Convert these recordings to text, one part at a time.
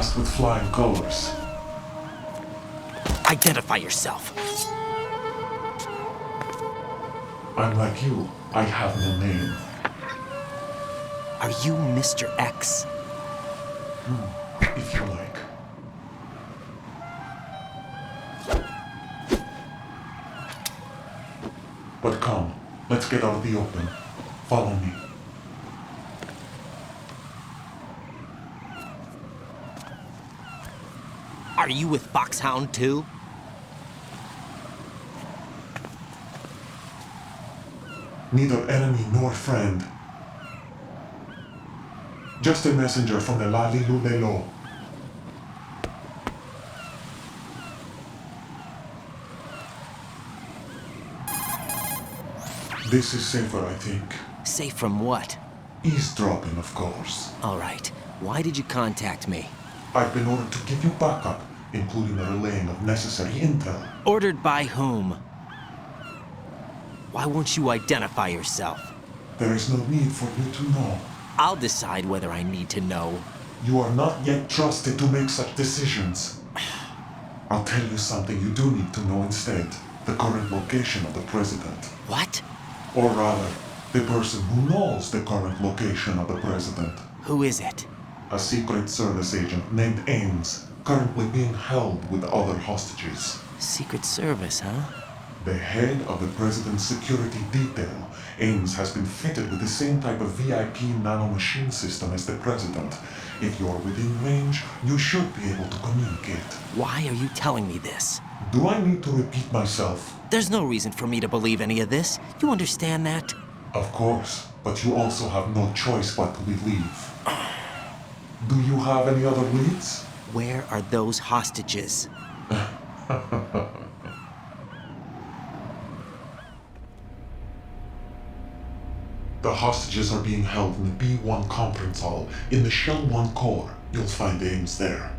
passed with flying colors. Identify yourself. I'm like you. I have no name. Are you Mr. X? If you like. But come, let's get out of the open. Follow me. Are you with Foxhound too? Neither enemy nor friend. Just a messenger from the Lali Lulelo. This is safer, I think. Safe from what? Eavesdropping, of course. All right. Why did you contact me? I've been ordered to give you backup, including the relaying of necessary intel. Ordered by whom? Why won't you identify yourself? There is no need for you to know. I'll decide whether I need to know. You are not yet trusted to make such decisions. I'll tell you something you do need to know instead. The current location of the president. What? Or rather, the person who knows the current location of the president. Who is it? A Secret Service agent named Ames, currently being held with other hostages. Secret Service, huh? The head of the president's security detail, Ames has been fitted with the same type of VIP nanomachine system as the president. If you're within range, you should be able to communicate. Why are you telling me this? Do I need to repeat myself? There's no reason for me to believe any of this. You understand that? Of course, but you also have no choice but to believe. Do you have any other leads? Where are those hostages? The hostages are being held in the B1 conference hall in the Shell 1 core. You'll find Ames there.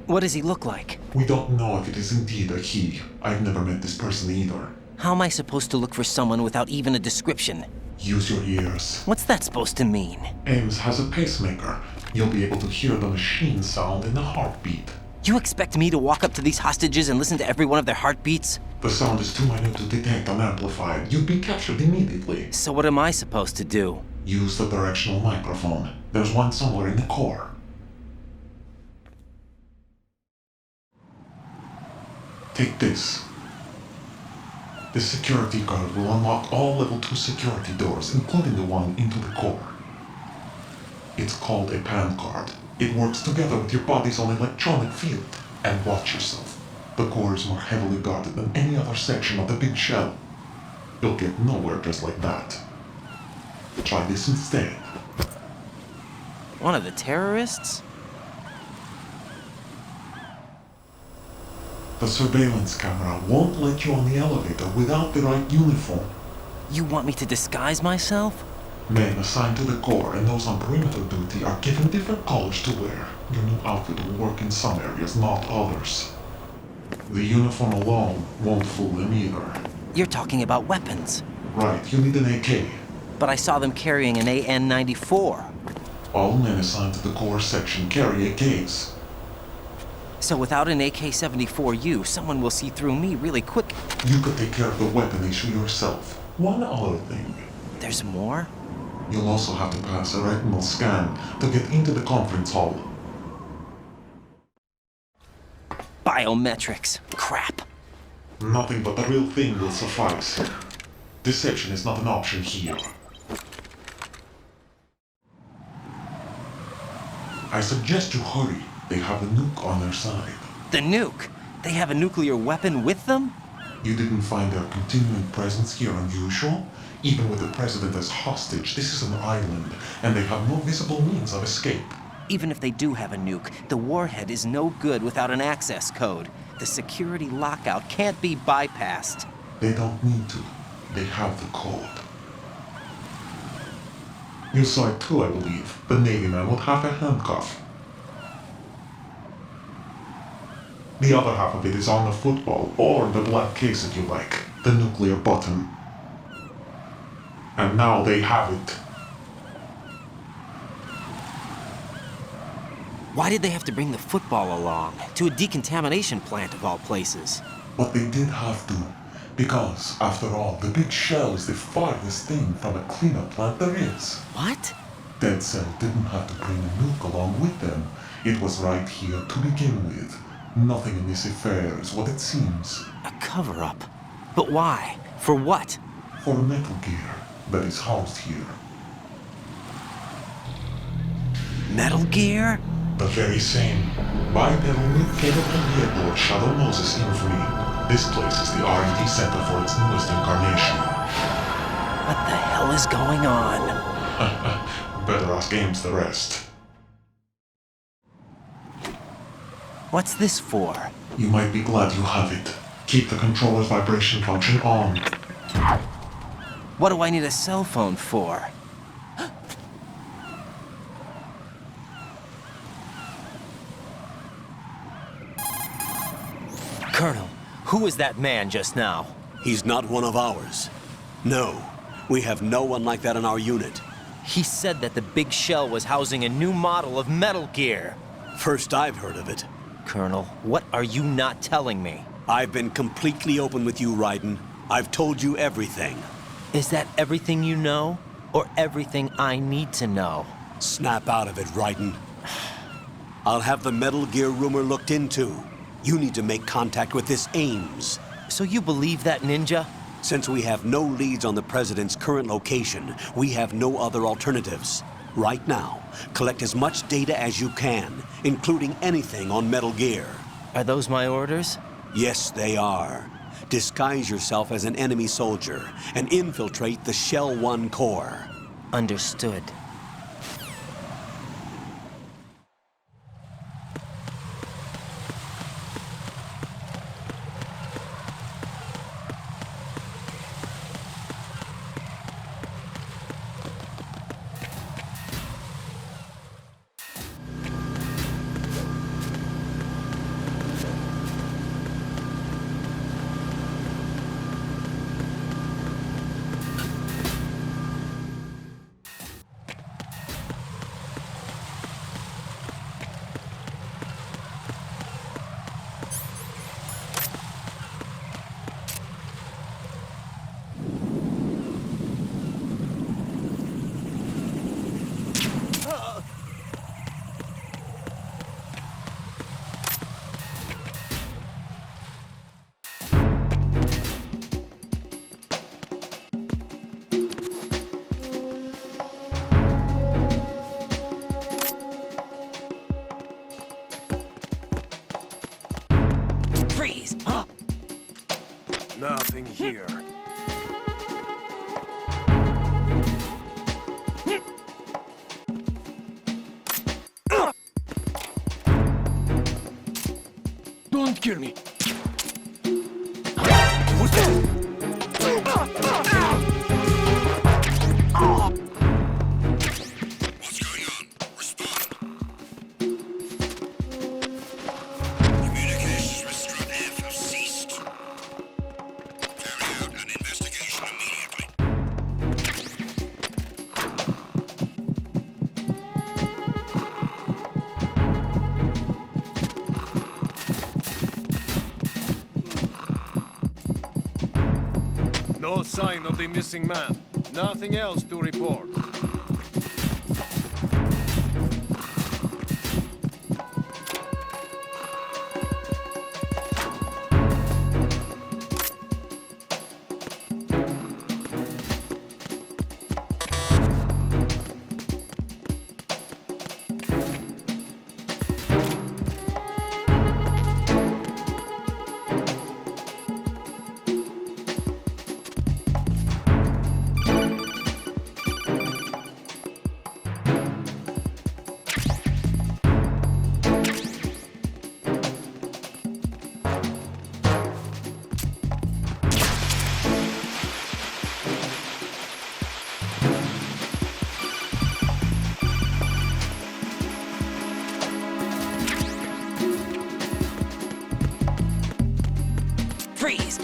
What does he look like? We don't know if it is indeed a he. I've never met this person either. How am I supposed to look for someone without even a description? Use your ears. What's that supposed to mean? Ames has a pacemaker. You'll be able to hear the machine sound in the heartbeat. You expect me to walk up to these hostages and listen to every one of their heartbeats? The sound is too minute to detect unamplified. You'd be captured immediately. So what am I supposed to do? Use the directional microphone. There's one somewhere in the core. Take this. The security card will unlock all level 2 security doors, including the one into the core. It's called a PAN card. It works together with your body's own electronic field. And watch yourself. The core is more heavily guarded than any other section of the big shell. You'll get nowhere just like that. Try this instead. One of the terrorists? The surveillance camera won't let you on the elevator without the right uniform. You want me to disguise myself? Men assigned to the core and those on perimeter duty are given different colors to wear. Your new outfit will work in some areas, not others. The uniform alone won't fool them either. You're talking about weapons. Right, you need an AK. But I saw them carrying an AN-94. All men assigned to the core section carry AKs. So without an AK-74U, someone will see through me really quick. You could take care of the weapon issue yourself. One other thing. There's more? You'll also have to pass a retinal scan to get into the conference hall. Biometrics. Crap. Nothing but the real thing will suffice. Deception is not an option here. I suggest you hurry. They have a nuke on their side. The nuke? They have a nuclear weapon with them? You didn't find their continuing presence here unusual? Even with the president as hostage, this is an island, and they have no visible means of escape. Even if they do have a nuke, the warhead is no good without an access code. The security lockout can't be bypassed. They don't need to. They have the code. You saw it too, I believe. The Navy man with half a handcuff. The other half of it is on the football, or the black case if you like. The nuclear button. And now they have it. Why did they have to bring the football along? To a decontamination plant of all places. But they did have to, because, after all, the big shell is the farthest thing from a cleanup plant there is. What? Dead Cell didn't have to bring the milk along with them. It was right here to begin with. Nothing in this affair is what it seems. A cover-up? But why? For what? For Metal Gear that is housed here. Metal Gear? The very same. Bipedal milk-capable headlord Shadow Moses infamy. This place is the R&D center for its newest incarnation. What the hell is going on? Better ask Ames the rest. What's this for? You might be glad you have it. Keep the controller's vibration function on. What do I need a cell phone for? Colonel, who was that man just now? He's not one of ours. No, we have no one like that in our unit. He said that the big shell was housing a new model of Metal Gear. First I've heard of it. Colonel, what are you not telling me? I've been completely open with you, Raiden. I've told you everything. Is that everything you know? Or everything I need to know? Snap out of it, Raiden. I'll have the Metal Gear rumor looked into. You need to make contact with this Ames. So you believe that ninja? Since we have no leads on the President's current location, we have no other alternatives. Right now, collect as much data as you can, including anything on Metal Gear. Are those my orders? Yes, they are. Disguise yourself as an enemy soldier and infiltrate the Shell 1 core. Understood. Freeze! Nothing here. Don't kill me. Who's that? What's going on? Respond. Communications with Strut F have ceased. Carry out an investigation immediately. No sign of the missing man. Nothing else to report. Freeze!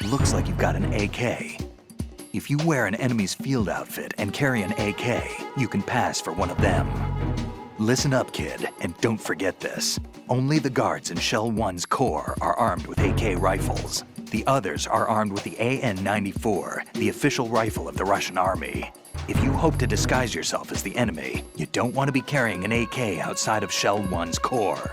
Looks like you've got an AK. If you wear an enemy's field outfit and carry an AK, you can pass for one of them. Listen up, kid, and don't forget this. Only the guards in Shell 1's core are armed with AK rifles. The others are armed with the AN-94, the official rifle of the Russian army. If you hope to disguise yourself as the enemy, you don't want to be carrying an AK outside of Shell 1's core.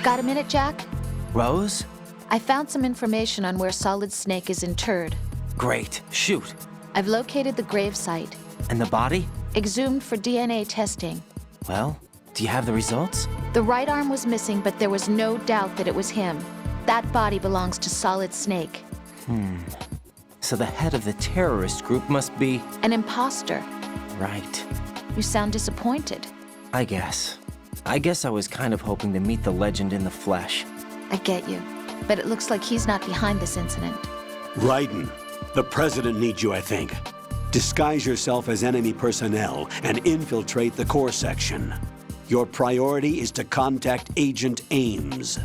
Got a minute, Jack? Rose? I found some information on where Solid Snake is interred. Great. Shoot. I've located the grave site, And the body? exhumed for DNA testing. Well, do you have the results? The right arm was missing, but there was no doubt that it was him. That body belongs to Solid Snake. So the head of the terrorist group must be... An imposter. Right. You sound disappointed. I guess I was kind of hoping to meet the legend in the flesh. I get you. But it looks like he's not behind this incident. Raiden, the president needs you, I think. Disguise yourself as enemy personnel and infiltrate the core section. Your priority is to contact Agent Ames.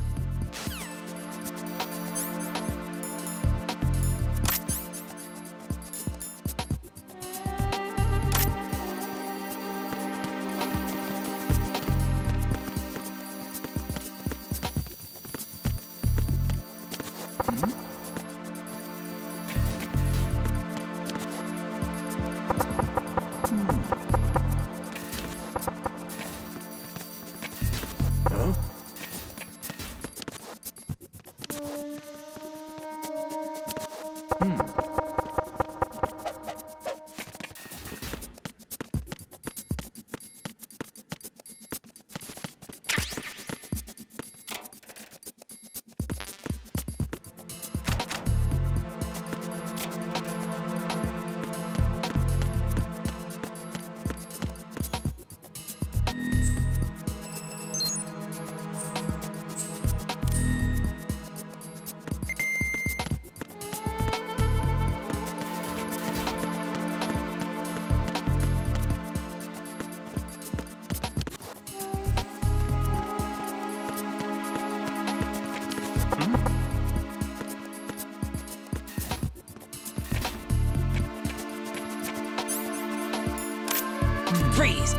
Freeze!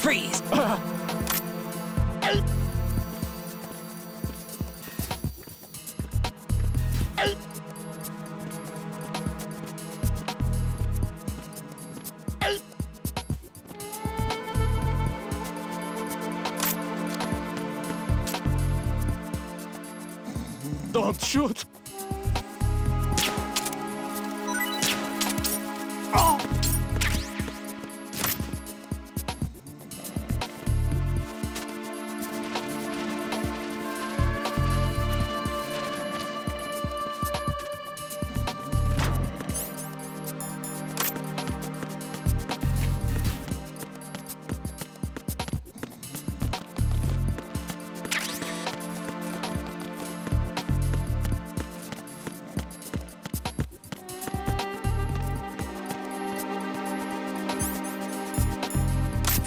Freeze! Don't shoot!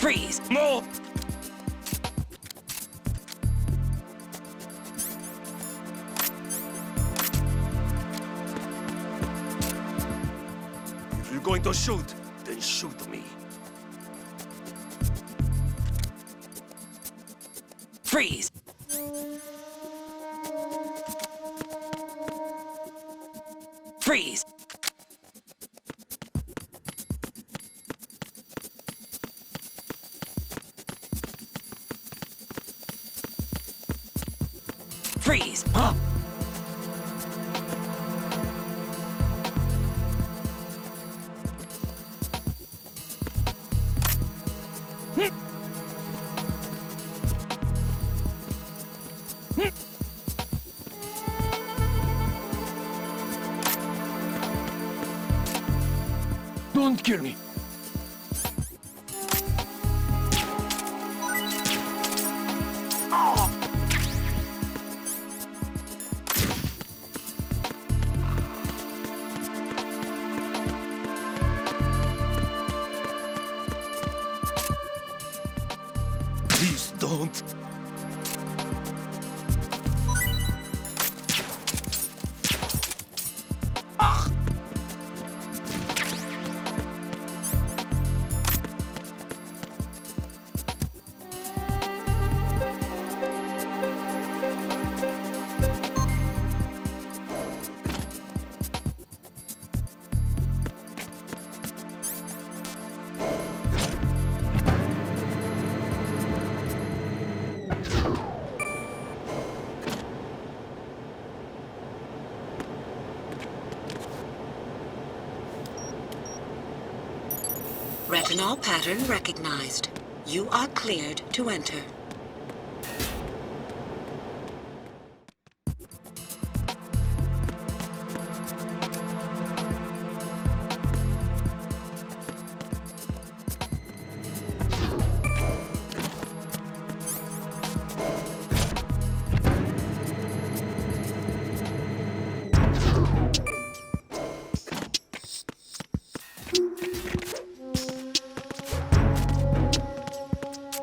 Freeze! Move! If you're going to shoot, then shoot me. Freeze! Freeze! Freeze! Huh? Don't kill me. Please don't. Retinol pattern recognized. You are cleared to enter.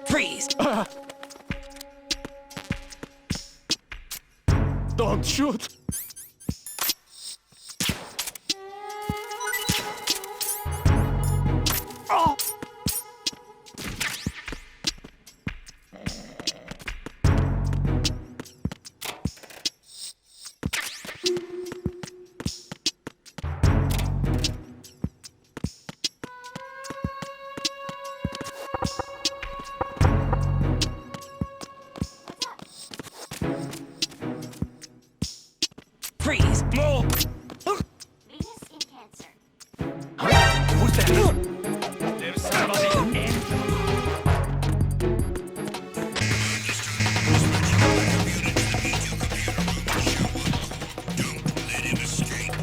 Freeze! Don't shoot. Freeze! Move! Venus in Cancer. Who's that? There's somebody in. Don't let him escape.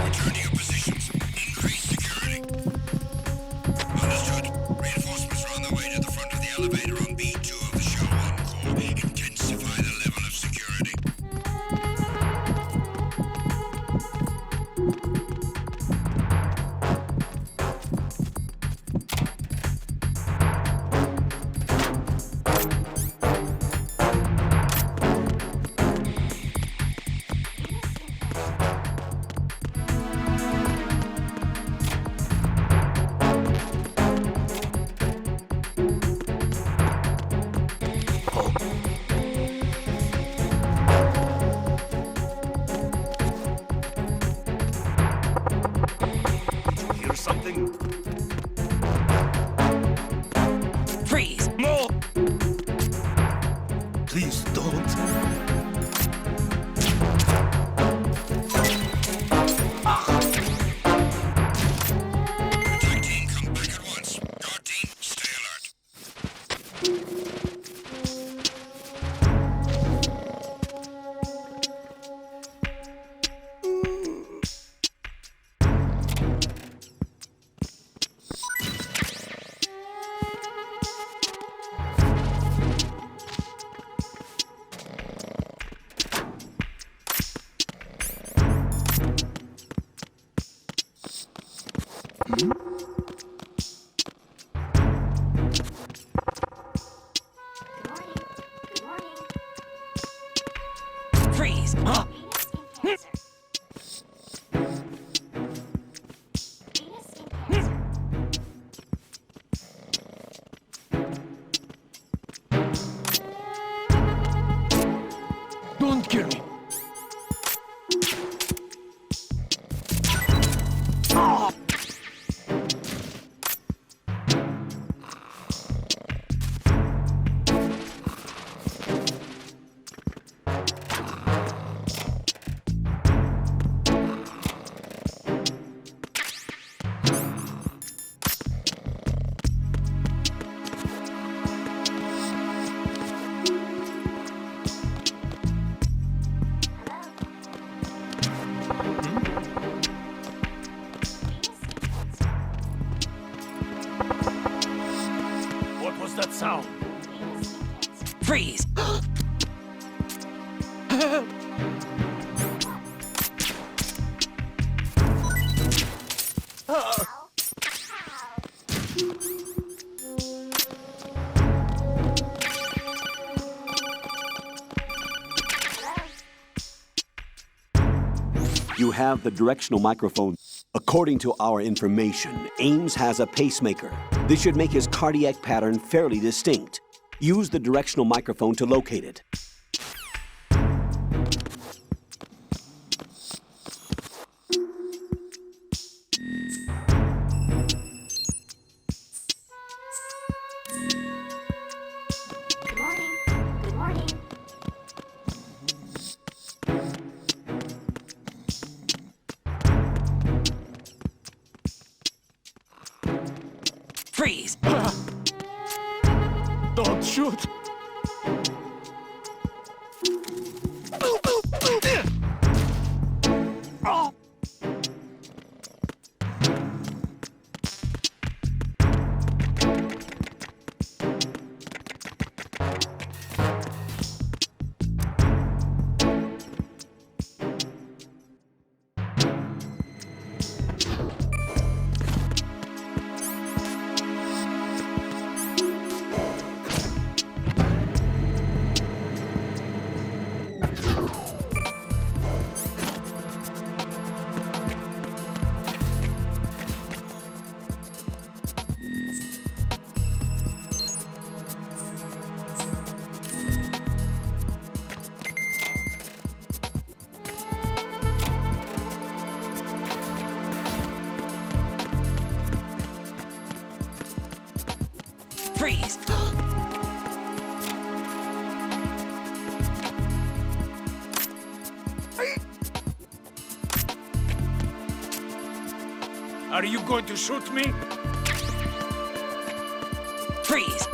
Return to your positions. Increase security. Understood. Reinforcements are on their way to the front of the elevator on B2 of the Show 1 core. Intensify the level of security. Hear something? Freeze! Move! Please don't. Attack team, come back at once. Guard team, stay alert. Freeze! Huh? Don't kill me. What was that sound? Freeze! You have the directional microphone. According to our information, Ames has a pacemaker. This should make his cardiac pattern fairly distinct. Use the directional microphone to locate it. Good morning. Good morning. Freeze! Don't shoot. Freeze! Are you going to shoot me? Freeze!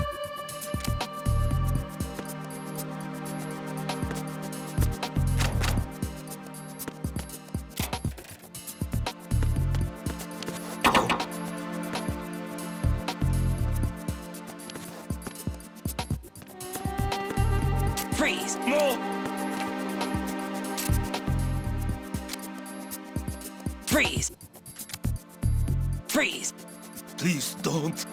Freeze! No! Freeze! Freeze! Please don't.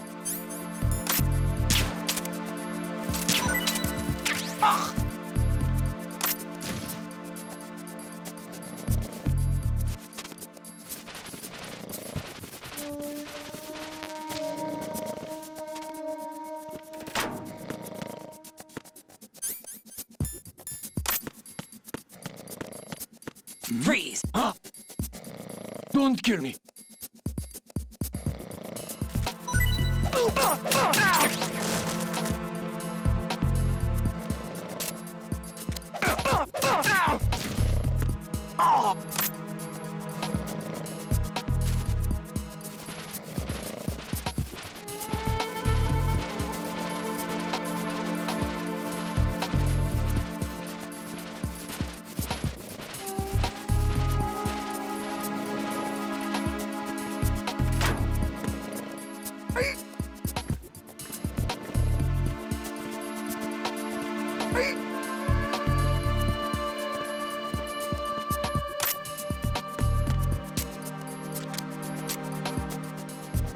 Freeze! Don't kill me.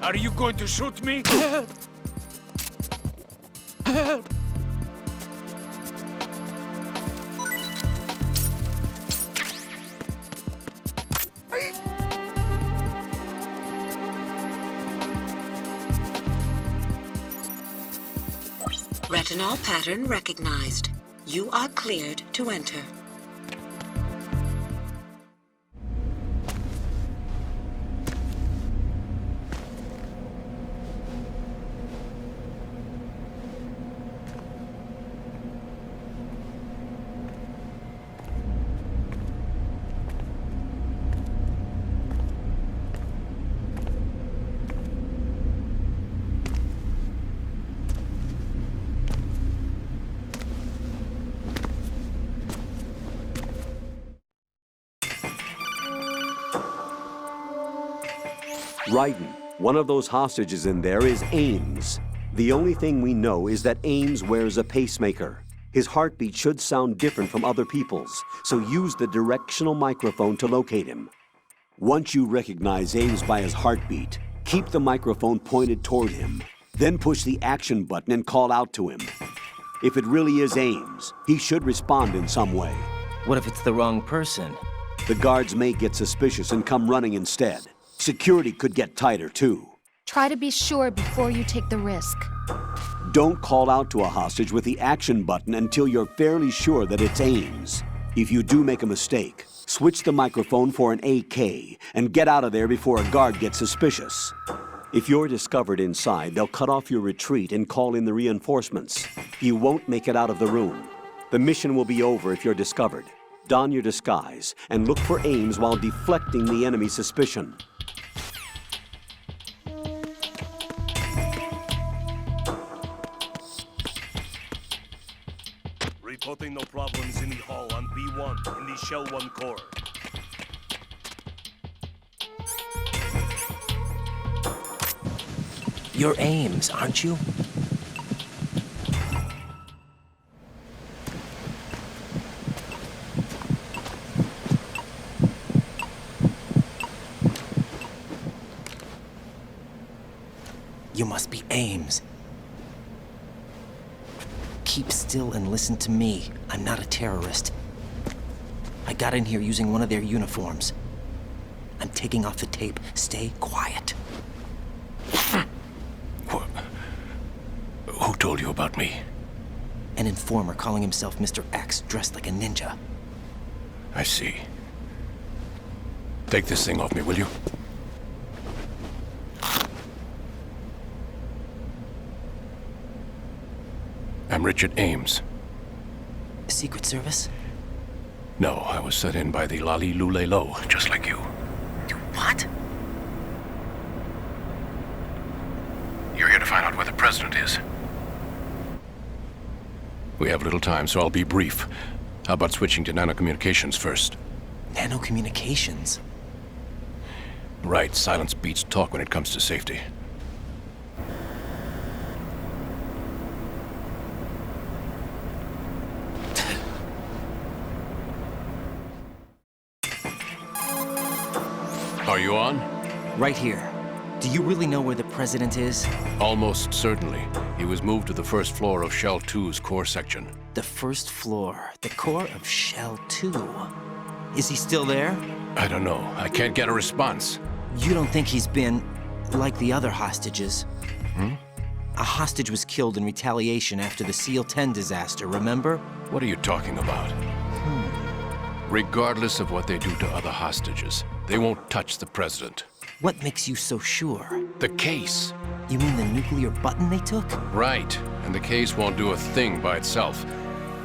Are you going to shoot me? Retinol pattern recognized. You are cleared to enter. Raiden, one of those hostages in there is Ames. The only thing we know is that Ames wears a pacemaker. His heartbeat should sound different from other people's, so use the directional microphone to locate him. Once you recognize Ames by his heartbeat, keep the microphone pointed toward him. Then push the action button and call out to him. If it really is Ames, he should respond in some way. What if it's the wrong person? The guards may get suspicious and come running instead. Security could get tighter, too. Try to be sure before you take the risk. Don't call out to a hostage with the action button until you're fairly sure that it's Ames. If you do make a mistake, switch the microphone for an AK and get out of there before a guard gets suspicious. If you're discovered inside, they'll cut off your retreat and call in the reinforcements. You won't make it out of the room. The mission will be over if you're discovered. Don your disguise and look for Ames while deflecting the enemy's suspicion. Reporting no problems in the hall on B1 in the Shell 1 core. You're Ames, aren't you? You must be Ames. Keep still and listen to me. I'm not a terrorist. I got in here using one of their uniforms. I'm taking off the tape. Stay quiet. Who told you about me? An informer calling himself Mr. X, dressed like a ninja. I see. Take this thing off me, will you? I'm Richard Ames. Secret Service? No, I was sent in by the Lali Lule Lo, just like you. What? You're here to find out where the president is. We have little time, so I'll be brief. How about switching to nanocommunications first? Nanocommunications? Right, silence beats talk when it comes to safety. Are you on? Right here. Do you really know where the president is? Almost certainly. He was moved to the first floor of Shell 2's core section. The first floor. The core of Shell 2. Is he still there? I don't know. I can't get a response. You don't think he's been like the other hostages? Hmm? A hostage was killed in retaliation after the SEAL 10 disaster, remember? What are you talking about? Regardless of what they do to other hostages, they won't touch the president. What makes you so sure? The case. You mean the nuclear button they took? Right. And the case won't do a thing by itself.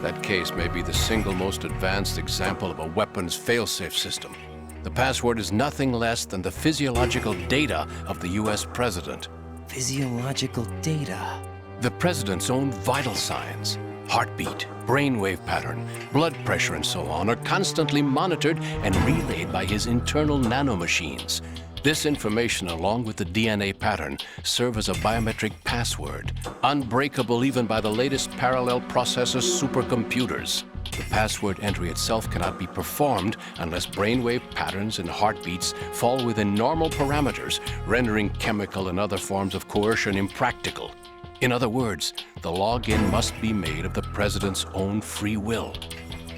That case may be the single most advanced example of a weapons failsafe system. The password is nothing less than the physiological data of the US president. Physiological data? The president's own vital signs, heartbeat, brainwave pattern, blood pressure, and so on, are constantly monitored and relayed by his internal nanomachines. This information, along with the DNA pattern, serve as a biometric password, unbreakable even by the latest parallel processor supercomputers. The password entry itself cannot be performed unless brainwave patterns and heartbeats fall within normal parameters, rendering chemical and other forms of coercion impractical. In other words, the login must be made of the President's own free will.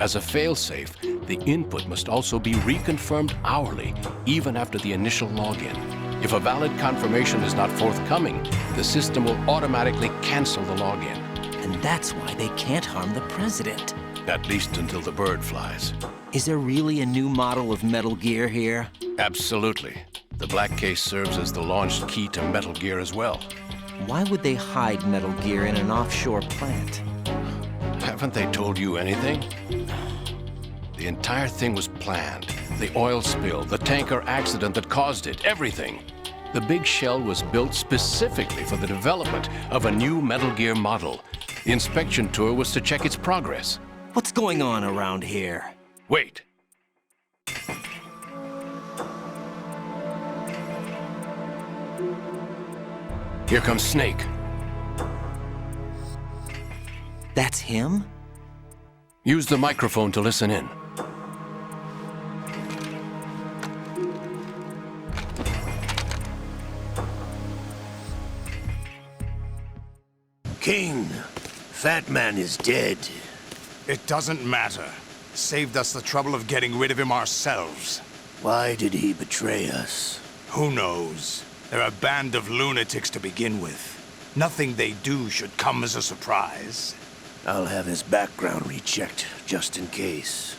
As a failsafe, the input must also be reconfirmed hourly, even after the initial login. If a valid confirmation is not forthcoming, the system will automatically cancel the login. And that's why they can't harm the President. At least until the bird flies. Is there really a new model of Metal Gear here? Absolutely. The black case serves as the launch key to Metal Gear as well. Why would they hide Metal Gear in an offshore plant? Haven't they told you anything? The entire thing was planned. The oil spill, the tanker accident that caused it, everything. The big shell was built specifically for the development of a new Metal Gear model. The inspection tour was to check its progress. What's going on around here? Wait. Here comes Snake. That's him? Use the microphone to listen in. King, Fat Man is dead. It doesn't matter. Saved us the trouble of getting rid of him ourselves. Why did he betray us? Who knows? They're a band of lunatics to begin with. Nothing they do should come as a surprise. I'll have his background rechecked, just in case.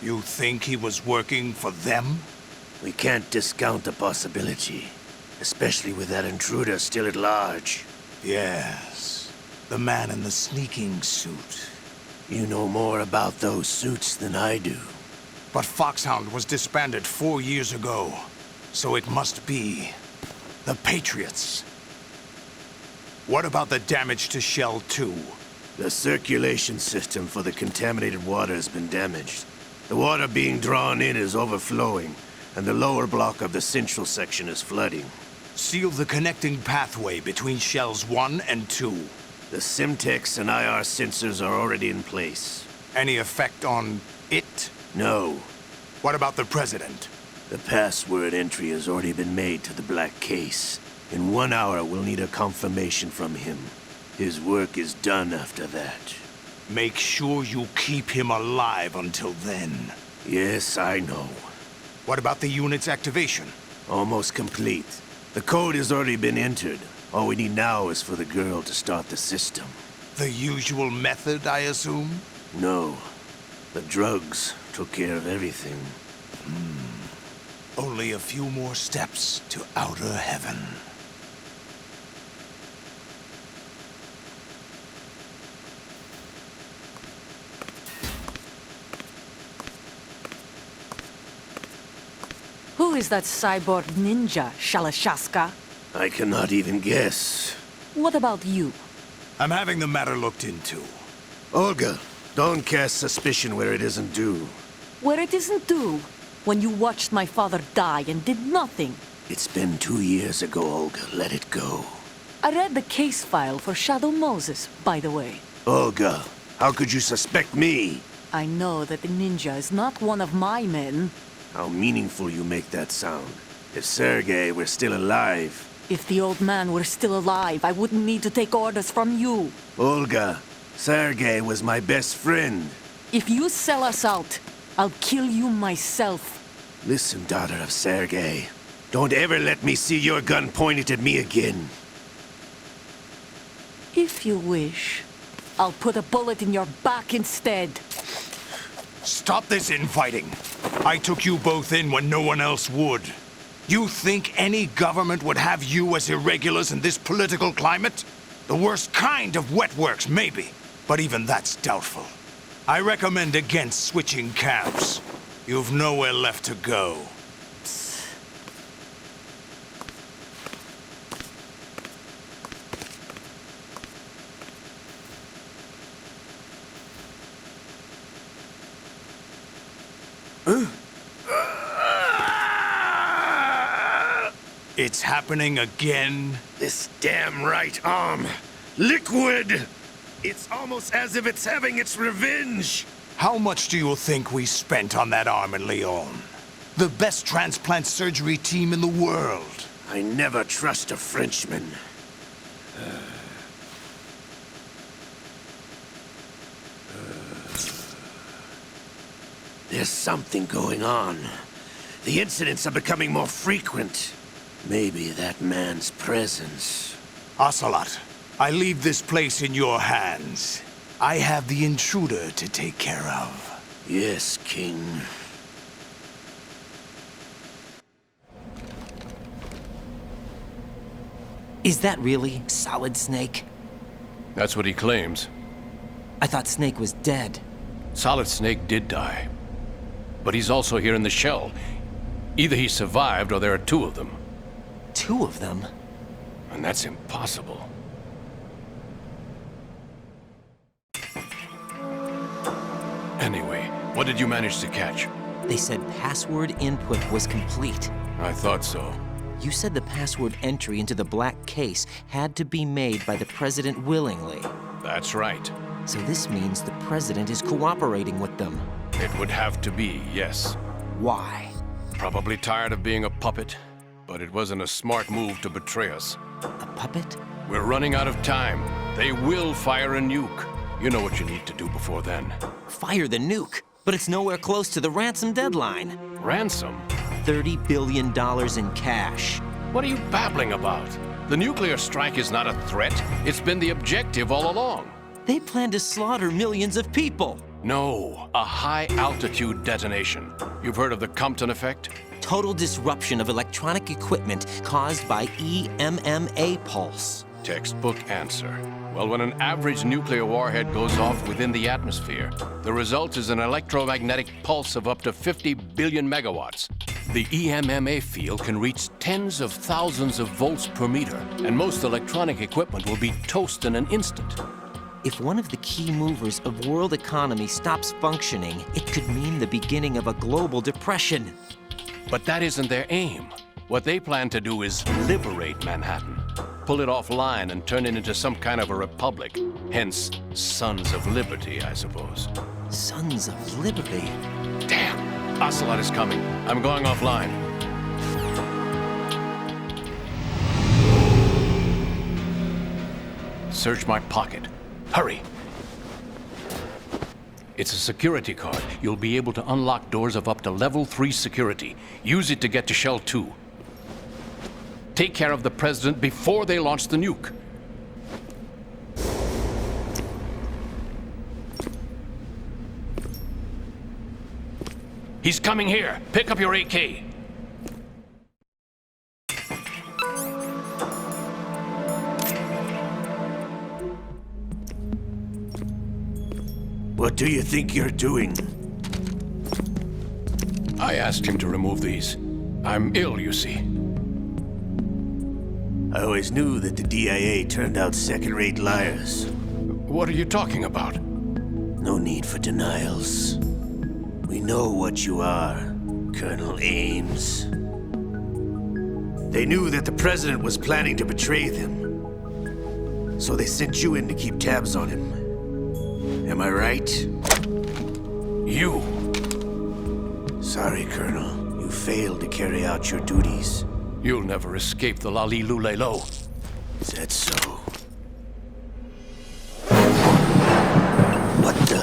You think he was working for them? We can't discount the possibility, especially with that intruder still at large. Yes, the man in the sneaking suit. You know more about those suits than I do. But Foxhound was disbanded 4 years ago, so it must be the Patriots. What about the damage to Shell 2? The circulation system for the contaminated water has been damaged. The water being drawn in is overflowing, and the lower block of the central section is flooding. Seal the connecting pathway between Shells 1 and 2. The Simtex and IR sensors are already in place. Any effect on it? No. What about the President? The password entry has already been made to the black case. In 1 hour, we'll need a confirmation from him. His work is done after that. Make sure you keep him alive until then. Yes, I know. What about the unit's activation? Almost complete. The code has already been entered. All we need now is for the girl to start the system. The usual method, I assume? No. The drugs took care of everything. Only a few more steps to outer heaven. Who is that cyborg ninja, Shalashaska? I cannot even guess. What about you? I'm having the matter looked into. Olga, don't cast suspicion where it isn't due. Where it isn't due? When you watched my father die and did nothing. It's been 2 years ago, Olga. Let it go. I read the case file for Shadow Moses, by the way. Olga, how could you suspect me? I know that the ninja is not one of my men. How meaningful you make that sound. If Sergei were still alive... If the old man were still alive, I wouldn't need to take orders from you. Olga, Sergei was my best friend. If you sell us out, I'll kill you myself. Listen, daughter of Sergei. Don't ever let me see your gun pointed at me again. If you wish, I'll put a bullet in your back instead. Stop this infighting. I took you both in when no one else would. You think any government would have you as irregulars in this political climate? The worst kind of wet works, maybe. But even that's doubtful. I recommend against switching camps. You've nowhere left to go. It's happening again? This damn right arm. Liquid! It's almost as if it's having its revenge. How much do you think we spent on that arm in Lyon? The best transplant surgery team in the world. I never trust a Frenchman. There's something going on. The incidents are becoming more frequent. Maybe that man's presence. Ocelot, I leave this place in your hands. I have the intruder to take care of. Yes, King. Is that really Solid Snake? That's what he claims. I thought Snake was dead. Solid Snake did die. But he's also here in the shell. Either he survived or there are two of them. Two of them? And that's impossible. Anyway, what did you manage to catch? They said password input was complete. I thought so. You said the password entry into the black case had to be made by the president willingly. That's right. So this means the president is cooperating with them. It would have to be, yes. Why? Probably tired of being a puppet, but it wasn't a smart move to betray us. A puppet? We're running out of time. They will fire a nuke. You know what you need to do before then. Fire the nuke? But it's nowhere close to the ransom deadline. Ransom? $30 billion in cash. What are you babbling about? The nuclear strike is not a threat. It's been the objective all along. They plan to slaughter millions of people. No, a high-altitude detonation. You've heard of the Compton effect? Total disruption of electronic equipment caused by EMMA pulse. Textbook answer. Well, when an average nuclear warhead goes off within the atmosphere, the result is an electromagnetic pulse of up to 50 billion megawatts. The EMMA field can reach tens of thousands of volts per meter, and most electronic equipment will be toast in an instant. If one of the key movers of world economy stops functioning, it could mean the beginning of a global depression. But that isn't their aim. What they plan to do is liberate Manhattan. Pull it offline and turn it into some kind of a republic. Hence, Sons of Liberty, I suppose. Sons of Liberty? Damn! Ocelot is coming. I'm going offline. Search my pocket. Hurry! It's a security card. You'll be able to unlock doors of up to level 3 security. Use it to get to Shell 2. Take care of the president before they launch the nuke. He's coming here. Pick up your AK. What do you think you're doing? I asked him to remove these. I'm ill, you see. I always knew that the DIA turned out second-rate liars. What are you talking about? No need for denials. We know what you are, Colonel Ames. They knew that the president was planning to betray them. So they sent you in to keep tabs on him. Am I right? You! Sorry, Colonel. You failed to carry out your duties. You'll never escape the Lali Lulelo. Is that so? What the?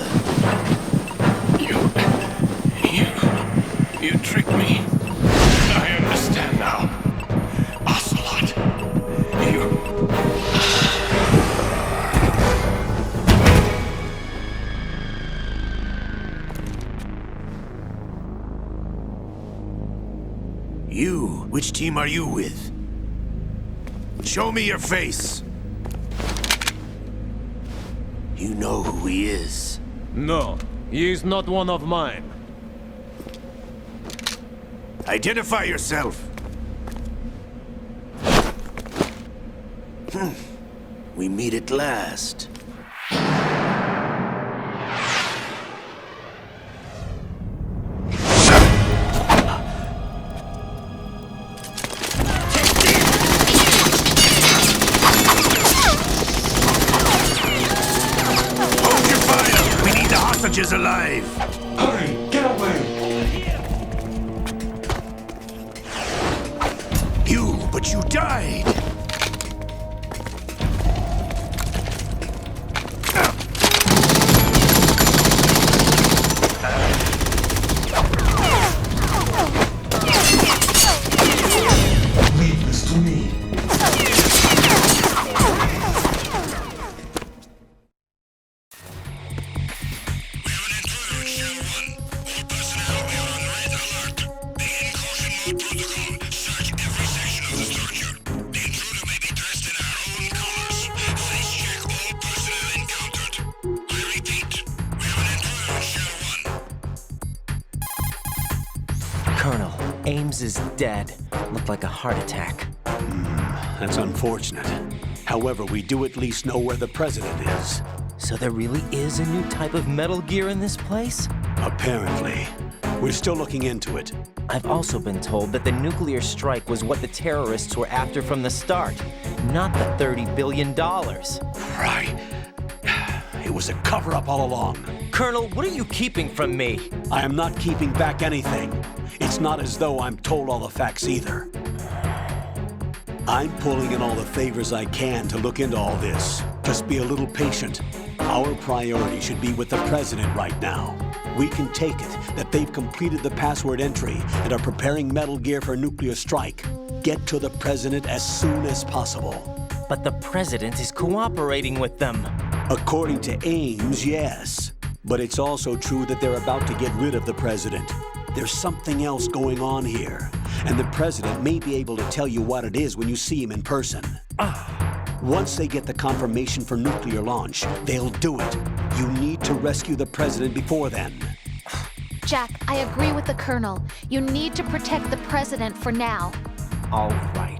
You tricked me. I understand now. Ocelot. You? Which team are you with? Show me your face! You know who he is. No, he is not one of mine. Identify yourself! We meet at last. hostages alive. Hurry, get away! But you died. Leave this to me. Colonel, Ames is dead. Looked like a heart attack. That's unfortunate. However, we do at least know where the president is. So there really is a new type of Metal Gear in this place? Apparently. We're still looking into it. I've also been told that the nuclear strike was what the terrorists were after from the start, not the $30 billion. Right. It was a cover-up all along. Colonel, what are you keeping from me? I am not keeping back anything. It's not as though I'm told all the facts either. I'm pulling in all the favors I can to look into all this. Just be a little patient. Our priority should be with the president right now. We can take it that they've completed the password entry and are preparing Metal Gear for nuclear strike. Get to the president as soon as possible. But the president is cooperating with them. According to Ames, yes. But it's also true that they're about to get rid of the president. There's something else going on here, and the president may be able to tell you what it is when you see him in person. Once they get the confirmation for nuclear launch, they'll do it. You need to rescue the president before then. Jack, I agree with the Colonel. You need to protect the President for now. All right.